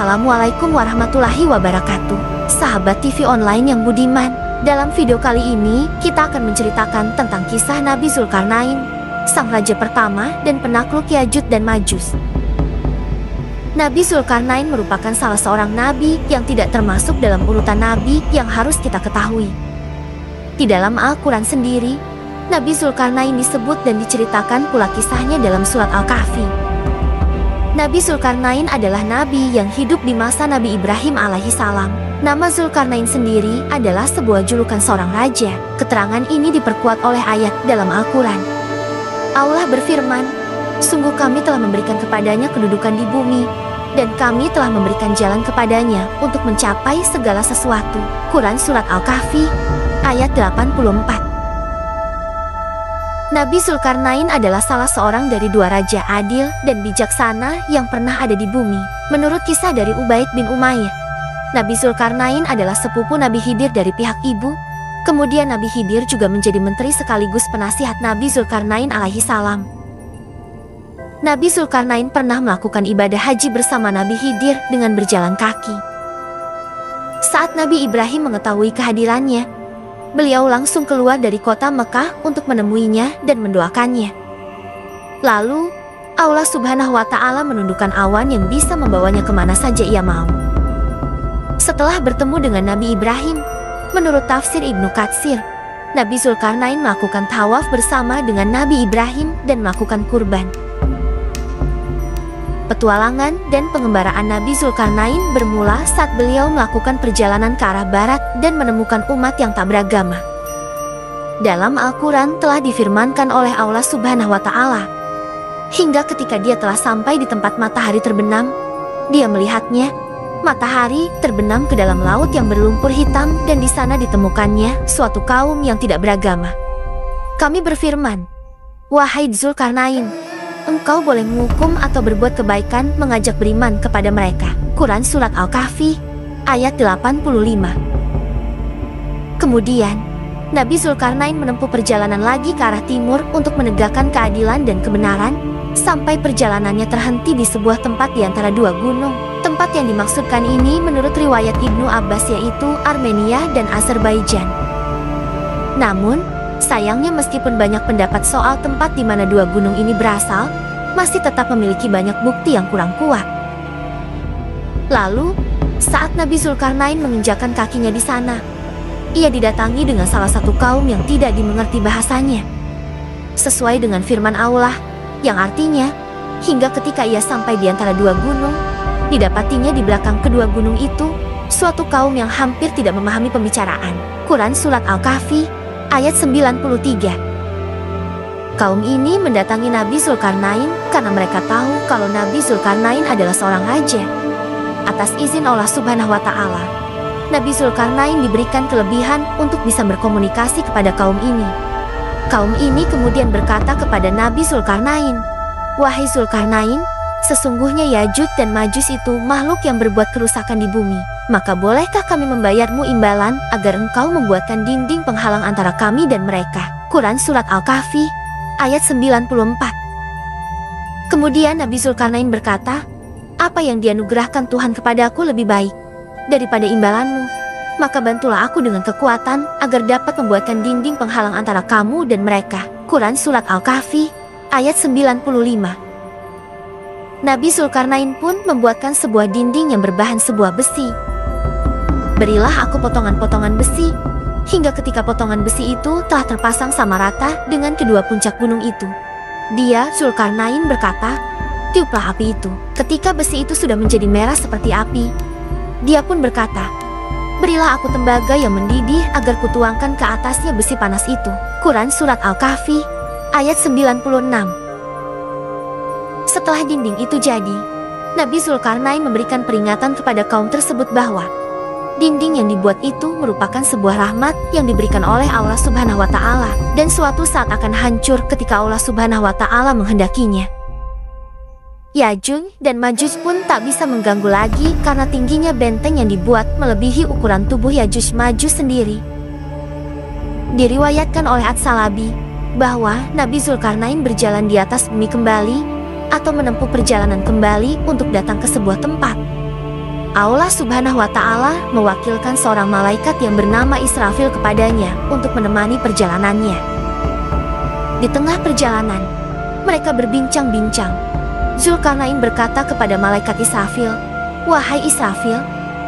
Assalamualaikum warahmatullahi wabarakatuh. Sahabat TV online yang budiman, dalam video kali ini kita akan menceritakan tentang kisah Nabi Zulkarnain, sang raja pertama dan penakluk Yajud dan Majus. Nabi Zulkarnain merupakan salah seorang nabi yang tidak termasuk dalam urutan nabi yang harus kita ketahui. Di dalam Al-Quran sendiri, Nabi Zulkarnain disebut dan diceritakan pula kisahnya dalam surat Al-Kahfi. Nabi Zulkarnain adalah nabi yang hidup di masa Nabi Ibrahim alaihi salam. Nama Zulkarnain sendiri adalah sebuah julukan seorang raja. Keterangan ini diperkuat oleh ayat dalam Al-Quran. Allah berfirman, "Sungguh kami telah memberikan kepadanya kedudukan di bumi, dan kami telah memberikan jalan kepadanya untuk mencapai segala sesuatu." Quran Surat Al-Kahfi, ayat 84. Nabi Zulkarnain adalah salah seorang dari dua raja adil dan bijaksana yang pernah ada di bumi. Menurut kisah dari Ubaid bin Umayyah, Nabi Zulkarnain adalah sepupu Nabi Khidir dari pihak ibu. Kemudian Nabi Khidir juga menjadi menteri sekaligus penasihat Nabi Zulkarnain alaihi salam. Nabi Zulkarnain pernah melakukan ibadah haji bersama Nabi Khidir dengan berjalan kaki. Saat Nabi Ibrahim mengetahui kehadirannya, beliau langsung keluar dari kota Mekah untuk menemuinya dan mendoakannya. Lalu, Allah Subhanahu wa Ta'ala menundukkan awan yang bisa membawanya kemana saja ia mau. Setelah bertemu dengan Nabi Ibrahim, menurut tafsir Ibnu Katsir, Nabi Zulkarnain melakukan tawaf bersama dengan Nabi Ibrahim dan melakukan kurban. Petualangan dan pengembaraan Nabi Zulkarnain bermula saat beliau melakukan perjalanan ke arah barat dan menemukan umat yang tak beragama. Dalam Al-Quran telah difirmankan oleh Allah Subhanahu wa Ta'ala, hingga ketika dia telah sampai di tempat matahari terbenam, dia melihatnya, matahari terbenam ke dalam laut yang berlumpur hitam, dan di sana ditemukannya suatu kaum yang tidak beragama. Kami berfirman, "Wahai Zulkarnain, engkau boleh menghukum atau berbuat kebaikan mengajak beriman kepada mereka." Quran Surat Al-Kahfi, ayat 85. Kemudian, Nabi Zulkarnain menempuh perjalanan lagi ke arah timur untuk menegakkan keadilan dan kebenaran, sampai perjalanannya terhenti di sebuah tempat di antara dua gunung. Tempat yang dimaksudkan ini menurut riwayat Ibnu Abbas yaitu Armenia dan Azerbaijan. Namun, sayangnya meskipun banyak pendapat soal tempat di mana dua gunung ini berasal, masih tetap memiliki banyak bukti yang kurang kuat. Lalu, saat Nabi Zulkarnain menginjakkan kakinya di sana, ia didatangi dengan salah satu kaum yang tidak dimengerti bahasanya. Sesuai dengan firman Allah, yang artinya, hingga ketika ia sampai di antara dua gunung, didapatinya di belakang kedua gunung itu, suatu kaum yang hampir tidak memahami pembicaraan. Quran Surat Al-Kahfi, ayat 93. Kaum ini mendatangi Nabi Zulkarnain karena mereka tahu kalau Nabi Zulkarnain adalah seorang raja. Atas izin Allah Subhanahu wa Ta'ala, Nabi Zulkarnain diberikan kelebihan untuk bisa berkomunikasi kepada kaum ini. Kaum ini kemudian berkata kepada Nabi Zulkarnain, "Wahai Zulkarnain, sesungguhnya Yajud dan Majus itu makhluk yang berbuat kerusakan di bumi. Maka bolehkah kami membayarmu imbalan agar engkau membuatkan dinding penghalang antara kami dan mereka?" Quran Surat Al-Kahfi, ayat 94. Kemudian Nabi Zulkarnain berkata, "Apa yang dianugerahkan Tuhan kepadaku lebih baik daripada imbalanmu. Maka bantulah aku dengan kekuatan agar dapat membuatkan dinding penghalang antara kamu dan mereka." Quran Surat Al-Kahfi, ayat 95. Nabi Zulkarnain pun membuatkan sebuah dinding yang berbahan sebuah besi. "Berilah aku potongan-potongan besi," hingga ketika potongan besi itu telah terpasang sama rata dengan kedua puncak gunung itu. Dia, Zulkarnain, berkata, "Tiuplah api itu." Ketika besi itu sudah menjadi merah seperti api, dia pun berkata, "Berilah aku tembaga yang mendidih agar kutuangkan ke atasnya besi panas itu." Quran Surat Al-Kahfi, ayat 96. Setelah dinding itu jadi, Nabi Zulkarnain memberikan peringatan kepada kaum tersebut bahwa dinding yang dibuat itu merupakan sebuah rahmat yang diberikan oleh Allah Subhanahu wa Ta'ala, dan suatu saat akan hancur ketika Allah Subhanahu wa Ta'ala menghendakinya. Yajud dan Majus pun tak bisa mengganggu lagi karena tingginya benteng yang dibuat melebihi ukuran tubuh Yajuj Majus sendiri. Diriwayatkan oleh At-Salabi bahwa Nabi Zulkarnain berjalan di atas bumi kembali atau menempuh perjalanan kembali untuk datang ke sebuah tempat. Allah Subhanahu wa Ta'ala mewakilkan seorang malaikat yang bernama Israfil kepadanya untuk menemani perjalanannya. Di tengah perjalanan, mereka berbincang-bincang. Zulkarnain berkata kepada malaikat Israfil, "Wahai Israfil,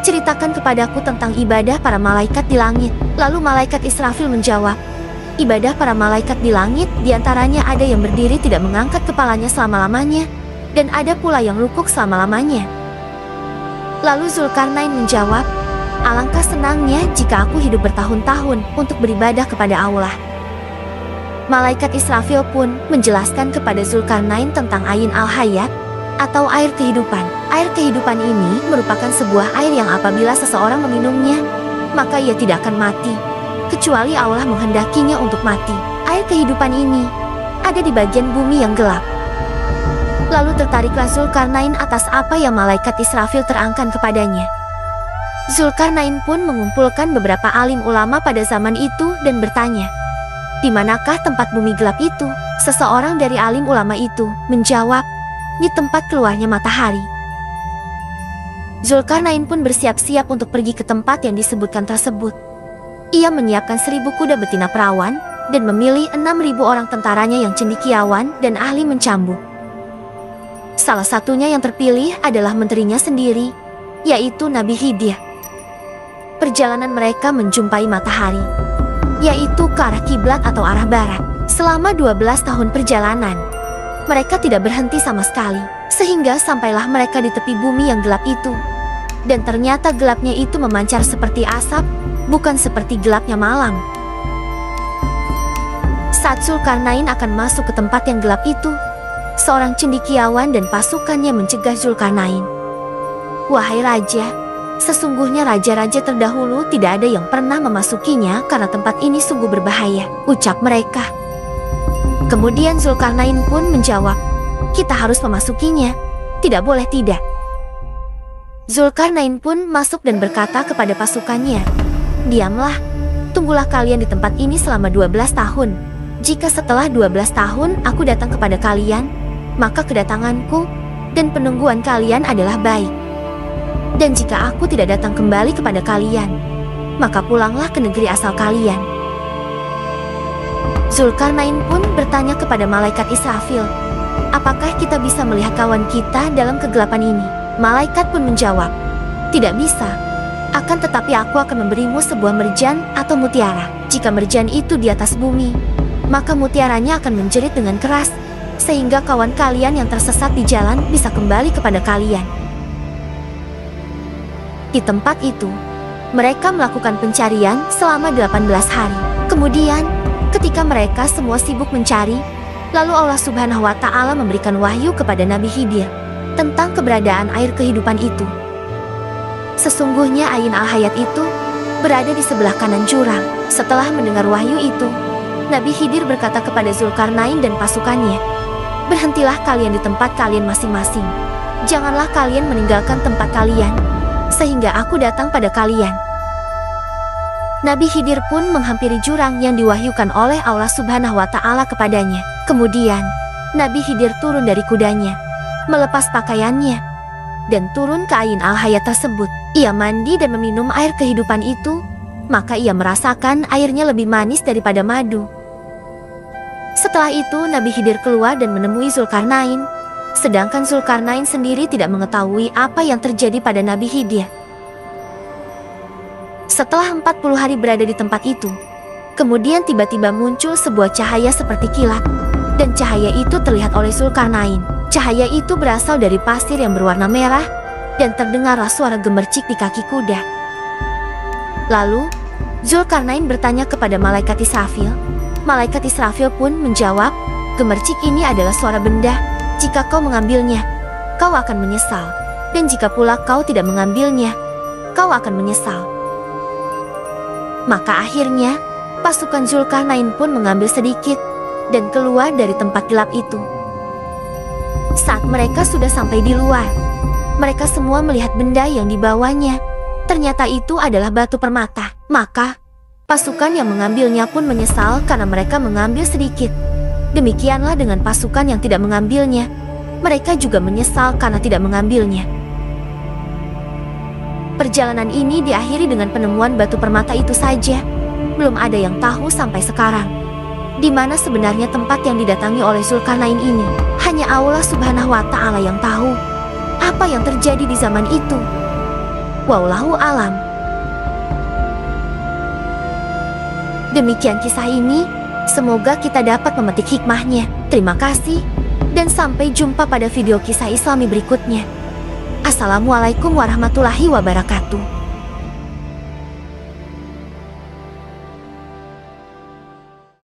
ceritakan kepadaku tentang ibadah para malaikat di langit." Lalu malaikat Israfil menjawab, "Ibadah para malaikat di langit diantaranya ada yang berdiri tidak mengangkat kepalanya selama-lamanya, dan ada pula yang rukuk selama-lamanya." Lalu Zulkarnain menjawab, "Alangkah senangnya jika aku hidup bertahun-tahun untuk beribadah kepada Allah." Malaikat Israfil pun menjelaskan kepada Zulkarnain tentang Ain al-Hayat atau air kehidupan. Air kehidupan ini merupakan sebuah air yang apabila seseorang meminumnya, maka ia tidak akan mati, kecuali Allah menghendakinya untuk mati. Air kehidupan ini ada di bagian bumi yang gelap. Lalu tertariklah Zulkarnain atas apa yang malaikat Israfil terangkan kepadanya. Zulkarnain pun mengumpulkan beberapa alim ulama pada zaman itu dan bertanya, "Di manakah tempat bumi gelap itu?" Seseorang dari alim ulama itu menjawab, "Di tempat keluarnya matahari." Zulkarnain pun bersiap-siap untuk pergi ke tempat yang disebutkan tersebut. Ia menyiapkan 1000 kuda betina perawan dan memilih 6.000 orang tentaranya yang cendekiawan dan ahli mencambuk. Salah satunya yang terpilih adalah menterinya sendiri, yaitu Nabi Khidir. Perjalanan mereka menjumpai matahari, yaitu ke arah kiblat atau arah barat. Selama 12 tahun perjalanan, mereka tidak berhenti sama sekali, sehingga sampailah mereka di tepi bumi yang gelap itu. Dan ternyata gelapnya itu memancar seperti asap, bukan seperti gelapnya malam. Saat Zulkarnain akan masuk ke tempat yang gelap itu, seorang cendekiawan dan pasukannya mencegah Zulkarnain. "Wahai raja, sesungguhnya raja-raja terdahulu tidak ada yang pernah memasukinya karena tempat ini sungguh berbahaya," ucap mereka. Kemudian Zulkarnain pun menjawab, "Kita harus memasukinya, tidak boleh tidak." Zulkarnain pun masuk dan berkata kepada pasukannya, "Diamlah, tunggulah kalian di tempat ini selama 12 tahun. Jika setelah 12 tahun aku datang kepada kalian, maka kedatanganku dan penungguan kalian adalah baik. Dan jika aku tidak datang kembali kepada kalian, maka pulanglah ke negeri asal kalian." Zulkarnain pun bertanya kepada malaikat Israfil, "Apakah kita bisa melihat kawan kita dalam kegelapan ini?" Malaikat pun menjawab, "Tidak bisa. Akan tetapi aku akan memberimu sebuah merjan atau mutiara. Jika merjan itu di atas bumi, maka mutiaranya akan menjerit dengan keras, sehingga kawan kalian yang tersesat di jalan bisa kembali kepada kalian." Di tempat itu, mereka melakukan pencarian selama 18 hari. Kemudian, ketika mereka semua sibuk mencari, lalu Allah Subhanahu wa Ta'ala memberikan wahyu kepada Nabi Khidir tentang keberadaan air kehidupan itu. Sesungguhnya Ain al-Hayat itu berada di sebelah kanan jurang. Setelah mendengar wahyu itu, Nabi Khidir berkata kepada Zulkarnain dan pasukannya, "Berhentilah kalian di tempat kalian masing-masing. Janganlah kalian meninggalkan tempat kalian, sehingga aku datang pada kalian." Nabi Khidir pun menghampiri jurang yang diwahyukan oleh Allah Subhanahu wa Ta'ala kepadanya. Kemudian, Nabi Khidir turun dari kudanya, melepas pakaiannya, dan turun ke Ain al-Hayat tersebut. Ia mandi dan meminum air kehidupan itu, maka ia merasakan airnya lebih manis daripada madu. Setelah itu Nabi Khidir keluar dan menemui Zulkarnain, sedangkan Zulkarnain sendiri tidak mengetahui apa yang terjadi pada Nabi Khidir. Setelah 40 hari berada di tempat itu, kemudian tiba-tiba muncul sebuah cahaya seperti kilat, dan cahaya itu terlihat oleh Zulkarnain. Cahaya itu berasal dari pasir yang berwarna merah, dan terdengarlah suara gemercik di kaki kuda. Lalu, Zulkarnain bertanya kepada malaikat Israfil. Malaikat Israfil pun menjawab, "Gemercik ini adalah suara benda. Jika kau mengambilnya, kau akan menyesal. Dan jika pula kau tidak mengambilnya, kau akan menyesal." Maka akhirnya, pasukan Zulkarnain pun mengambil sedikit dan keluar dari tempat gelap itu. Saat mereka sudah sampai di luar, mereka semua melihat benda yang dibawanya. Ternyata itu adalah batu permata. Maka, pasukan yang mengambilnya pun menyesal karena mereka mengambil sedikit. Demikianlah dengan pasukan yang tidak mengambilnya. Mereka juga menyesal karena tidak mengambilnya. Perjalanan ini diakhiri dengan penemuan batu permata itu saja. Belum ada yang tahu sampai sekarang di mana sebenarnya tempat yang didatangi oleh Zulkarnain ini. Hanya Allah Subhanahu wa Ta'ala yang tahu apa yang terjadi di zaman itu. Wallahu alam. Demikian kisah ini. Semoga kita dapat memetik hikmahnya. Terima kasih dan sampai jumpa pada video kisah Islami berikutnya. Assalamualaikum warahmatullahi wabarakatuh.